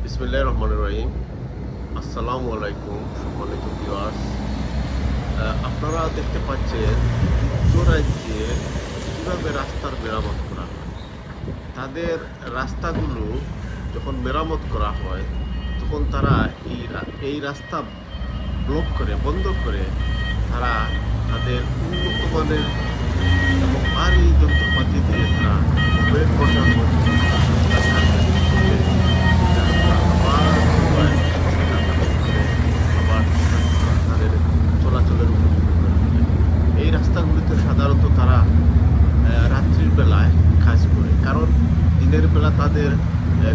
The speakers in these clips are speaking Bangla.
বিসমিল্লাহির রহমানির রহিম। আসসালামু আলাইকুম সম্মানিত ভিউয়ার্স। আপনারা দেখতে পাচ্ছেন যুক্তরাজ্যে কীভাবে রাস্তার মেরামত করা হয়। তাদের রাস্তাগুলো যখন মেরামত করা হয় তখন তারা এই রাস্তা ব্লক করে বন্ধ করে তারা তাদের উন্নত মানের এবং ভারী যন্ত্রপাতি দিয়ে তারা ওয়েট বসার তাদের চলাচলের উপযোগী করে তোলে। এই রাস্তাগুলিতে সাধারণত তারা রাত্রির বেলায় কাজ করে, কারণ দিনের বেলা তাদের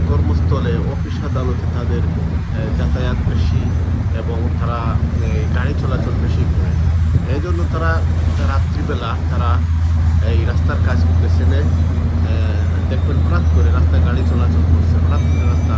কর্মস্থলে অফিস আদালতে তাদের যাতায়াত বেশি এবং তারা গাড়ি চলাচল বেশি করে। এই জন্য তারা রাত্রিবেলা তারা এই রাস্তার কাজ করতেছে। দেখবেন হঠাৎ করে রাস্তায় গাড়ি চলাচল করছে, হঠাৎ করে রাস্তা